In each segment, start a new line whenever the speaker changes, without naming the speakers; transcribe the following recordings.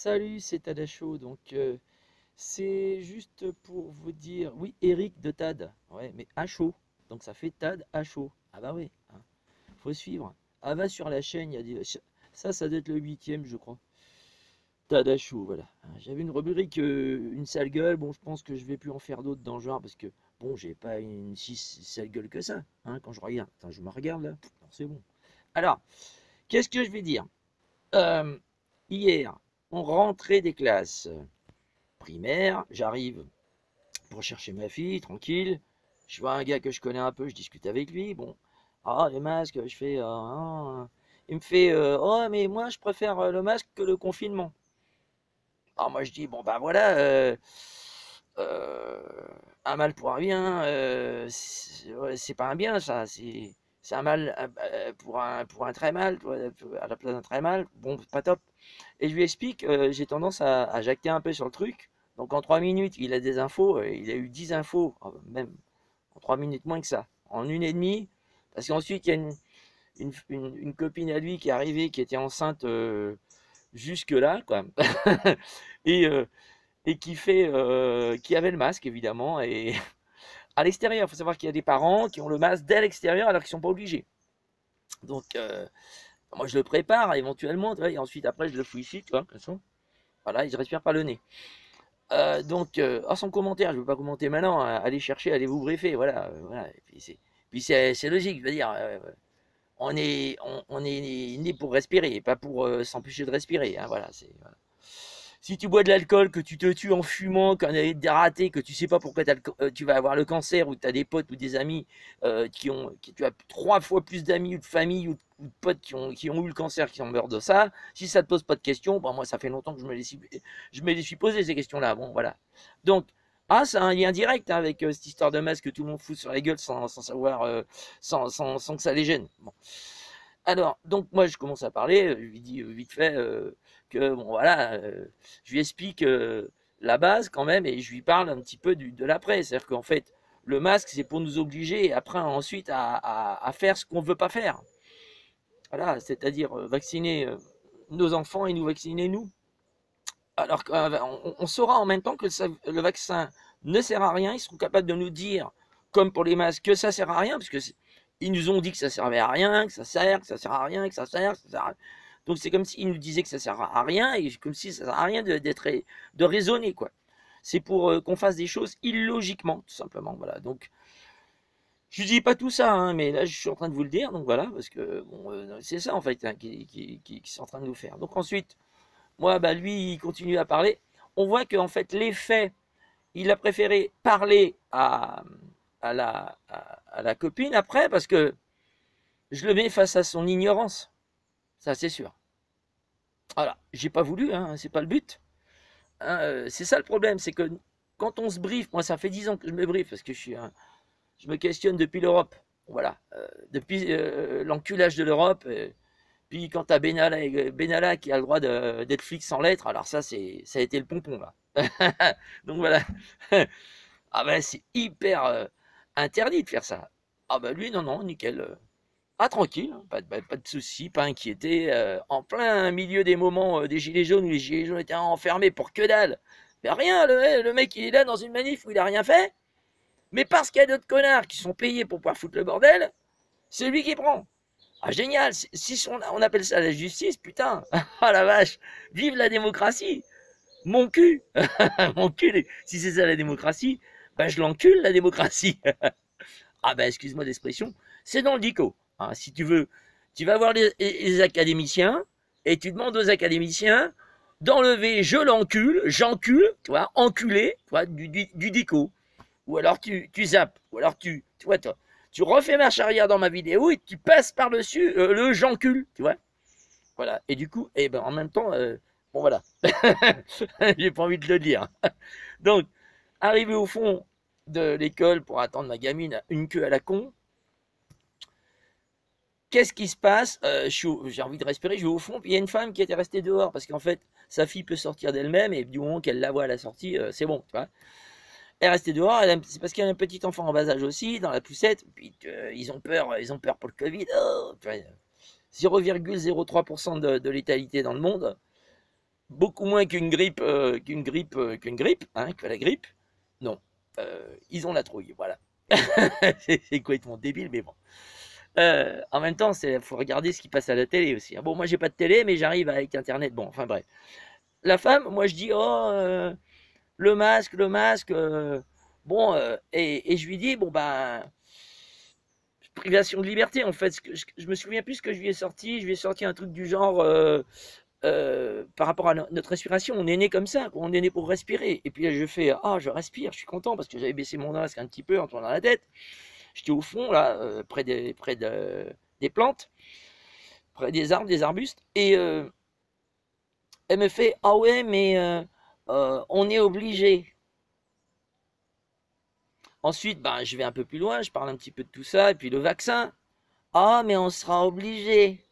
Salut, c'est Tadacho. C'est juste pour vous dire, oui, Eric de Tad. Ouais, mais à chaud. Donc, ça fait Tad à chaud. Ah bah oui, hein, faut suivre. Ah, va sur la chaîne, il y a des... Ça doit être le huitième, je crois. Tad à chaud, voilà. J'avais une rubrique, une sale gueule. Bon, je pense que je vais plus en faire d'autres dans le genre parce que, bon, j'ai pas une si sale gueule que ça, hein, quand je regarde. Attends, je me regarde là. Non, c'est bon. Alors, qu'est-ce que je vais dire? Euh, Hier, on rentrait des classes primaires, j'arrive pour chercher ma fille, tranquille. Je vois un gars que je connais un peu, je discute avec lui. Bon, ah, les masques, je fais. Il me fait oh, mais moi, je préfère le masque que le confinement. Alors, moi, je dis bon, bah voilà, euh, un mal pour un bien, ouais, c'est pas un bien, ça. C'est un mal pour un très mal, à la place d'un très mal. Bon, pas top. Et je lui explique, j'ai tendance à jacter un peu sur le truc. Donc en 3 minutes, il a des infos, il a eu 10 infos, même en 3 minutes moins que ça. En une et demie, parce qu'ensuite il y a une copine à lui qui est arrivée, qui était enceinte jusque-là, quoi. et, euh, et qui avait le masque, évidemment. Et à l'extérieur, il faut savoir qu'il y a des parents qui ont le masque dès l'extérieur alors qu'ils ne sont pas obligés. Donc moi je le prépare éventuellement, tu vois, et ensuite après je le fous ici, tu vois, comme ça. Voilà, et je respire par le nez. Son commentaire, je ne veux pas commenter maintenant, hein, allez chercher, allez vous briefer, voilà. Voilà. Et puis c'est logique, je veux dire, on est né pour respirer, et pas pour s'empêcher de respirer, hein, voilà, voilà. Si tu bois de l'alcool, que tu te tues en fumant, qu'un est dératé, que tu sais pas pourquoi tu vas avoir le cancer, ou tu as des potes ou des amis tu as 3 fois plus d'amis ou de famille ou de potes qui ont eu le cancer, qui ont meurt de ça, si ça te pose pas de questions, bon, moi ça fait longtemps que je me les suis posé ces questions-là. Bon, voilà. Donc, c'est un lien direct, hein, avec cette histoire de masque que tout le monde fout sur la gueule sans savoir, sans que ça les gêne. Bon. Alors, donc moi je commence à parler, je lui dis vite fait que bon voilà, je lui explique la base quand même et je lui parle un petit peu de l'après. C'est-à-dire qu'en fait, le masque c'est pour nous obliger et après ensuite à faire ce qu'on ne veut pas faire. Voilà, c'est-à-dire vacciner nos enfants et nous vacciner nous. Alors qu'on saura en même temps que le vaccin ne sert à rien, ils seront capables de nous dire, comme pour les masques, que ça sert à rien, parce que ils nous ont dit que ça servait à rien, que ça sert à rien, que ça sert, à rien. Donc c'est comme s'ils nous disaient que ça sert à rien, et comme si ça sert à rien de raisonner, quoi. C'est pour qu'on fasse des choses illogiquement, tout simplement. Voilà. Donc je dis pas tout ça, hein, mais là je suis en train de vous le dire, donc voilà, parce que bon, c'est ça en fait, hein, qui sont en train de nous faire. Donc ensuite, moi, bah, lui, il continue à parler. On voit qu'en fait, les faits, il a préféré parler à la copine après, parce que je le mets face à son ignorance. Ça, c'est sûr. Voilà, j'ai pas voulu, hein, c'est pas le but. Hein, c'est ça le problème, c'est que quand on se briefe, moi, ça fait 10 ans que je me briefe, parce que je me questionne depuis l'Europe. Voilà, depuis l'enculage de l'Europe. Puis quand t'as Benalla qui a le droit d'être flic sans lettres, alors ça, ça a été le pompon, là. Donc voilà. Ah ben c'est hyper interdit de faire ça. Ah ben lui, non, non, nickel. Ah tranquille, hein, pas de soucis, pas inquiété. En plein milieu des moments des gilets jaunes où les gilets jaunes étaient enfermés pour que dalle. Mais rien, le mec il est là dans une manif où il a rien fait. Mais parce qu'il y a d'autres connards qui sont payés pour pouvoir foutre le bordel, c'est lui qui prend. Ah génial, si on appelle ça la justice, putain, ah la vache, vive la démocratie, mon cul, mon cul, si c'est ça la démocratie, ben je l'encule la démocratie. Ah ben excuse-moi d'expression, c'est dans le dico. Hein, si tu veux, tu vas voir les académiciens et tu demandes aux académiciens d'enlever je l'encule, j'encule, tu vois, enculé, tu vois, du dico. Ou alors tu zappes, ou alors tu vois, tu refais marche arrière dans ma vidéo et tu passes par-dessus le j'encule, tu vois. Voilà. Et du coup, eh ben, en même temps, bon voilà. J'ai pas envie de le dire. Donc, arrivé au fond de l'école pour attendre ma gamine, une queue à la con, qu'est-ce qui se passe? J'ai envie de respirer, je vais au fond, puis il y a une femme qui était restée dehors parce qu'en fait, sa fille peut sortir d'elle-même et du moment qu'elle la voit à la sortie, c'est bon, tu vois. Elle est restée dehors, c'est parce qu'il y a un petit enfant en bas âge aussi, dans la poussette, puis ils ont peur pour le Covid. Oh, 0,03% de létalité dans le monde. beaucoup moins qu'une grippe, hein, que la grippe. Non, ils ont la trouille, voilà. C'est complètement débile, mais bon. En même temps, il faut regarder ce qui passe à la télé aussi. Bon, moi, j'ai pas de télé, mais j'arrive avec Internet. Bon, enfin bref. La femme, moi, je dis, oh, le masque, bon, et je lui dis, bon, ben, privation de liberté, en fait. Je me souviens plus ce que je lui ai sorti. Je lui ai sorti un truc du genre, par rapport à notre respiration. On est né comme ça, on est né pour respirer. Et puis là, je fais, ah, je respire, je suis content parce que j'avais baissé mon masque un petit peu en tournant la tête. J'étais au fond, là, des plantes, près des arbres, des arbustes. Et elle me fait, ah ouais, mais on est obligé. Ensuite, ben, je vais un peu plus loin, je parle un petit peu de tout ça, et puis le vaccin. Ah, mais on sera obligé.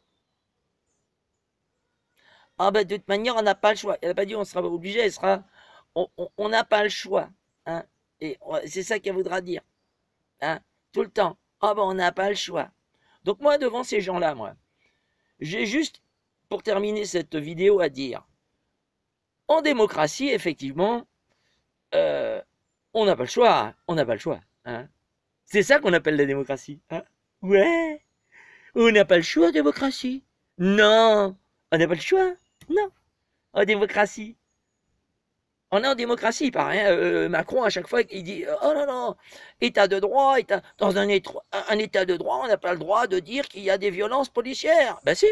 Ah, ben, de toute manière, on n'a pas le choix. Elle n'a pas dit on sera obligé, elle sera. On n'a pas le choix. Hein. Et c'est ça qu'elle voudra dire. Hein. Tout le temps. Ah, ben, on n'a pas le choix. Donc, moi, devant ces gens-là, moi, j'ai juste, pour terminer cette vidéo, à dire en démocratie, effectivement, euh, on n'a pas le choix. Hein. On n'a pas le choix. Hein. C'est ça qu'on appelle la démocratie. Hein. Ouais. On n'a pas le choix, démocratie. Non. On n'a pas le choix. Non. En démocratie. On est en démocratie, il paraît. Hein. Macron, à chaque fois, il dit oh non, non, état de droit, dans un état de droit, on n'a pas le droit de dire qu'il y a des violences policières. Ben si.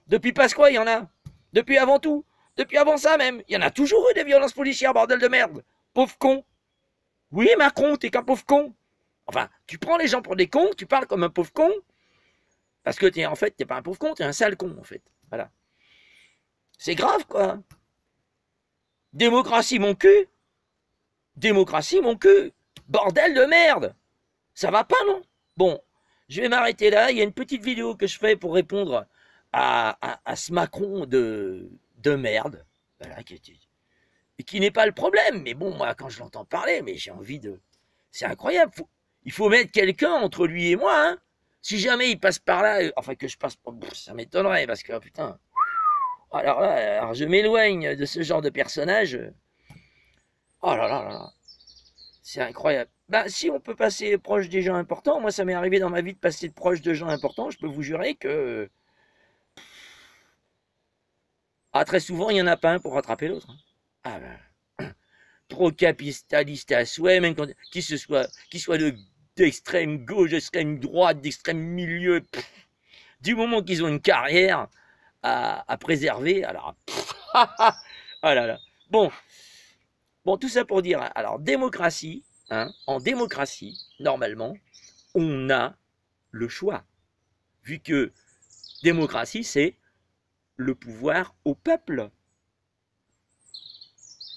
Depuis Pasqua, il y en a. Depuis avant tout. Depuis avant ça même. Il y en a toujours eu des violences policières, bordel de merde. Pauvre con. Oui, Macron, t'es qu'un pauvre con. Enfin, tu prends les gens pour des cons, tu parles comme un pauvre con, parce que en fait, t'es pas un pauvre con, t'es un sale con, en fait. Voilà. C'est grave, quoi. Démocratie, mon cul. Démocratie, mon cul. Bordel de merde. Ça va pas, non? Bon, je vais m'arrêter là. Il y a une petite vidéo que je fais pour répondre à ce Macron de merde. Voilà, qui n'est pas le problème. Mais bon, moi, quand je l'entends parler, mais j'ai envie de... C'est incroyable. Il faut mettre quelqu'un entre lui et moi. Hein. Si jamais il passe par là, enfin que je passe... Ça m'étonnerait, parce que, putain... Alors là, alors je m'éloigne de ce genre de personnage. Oh là là là là. C'est incroyable. Bah, si on peut passer proche des gens importants, moi ça m'est arrivé dans ma vie de passer proche de gens importants, je peux vous jurer que très souvent il n'y en a pas un pour rattraper l'autre. Hein. Ah ben, trop capitaliste à souhait, même qu'il soit d'extrême gauche, d'extrême droite, d'extrême milieu, du moment qu'ils ont une carrière à préserver, alors ah là là. Bon, tout ça pour dire, alors démocratie, hein, en démocratie, normalement, on a le choix. Vu que démocratie, c'est le pouvoir au peuple.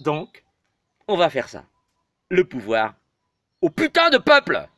Donc, on va faire ça. Le pouvoir au putain de peuple.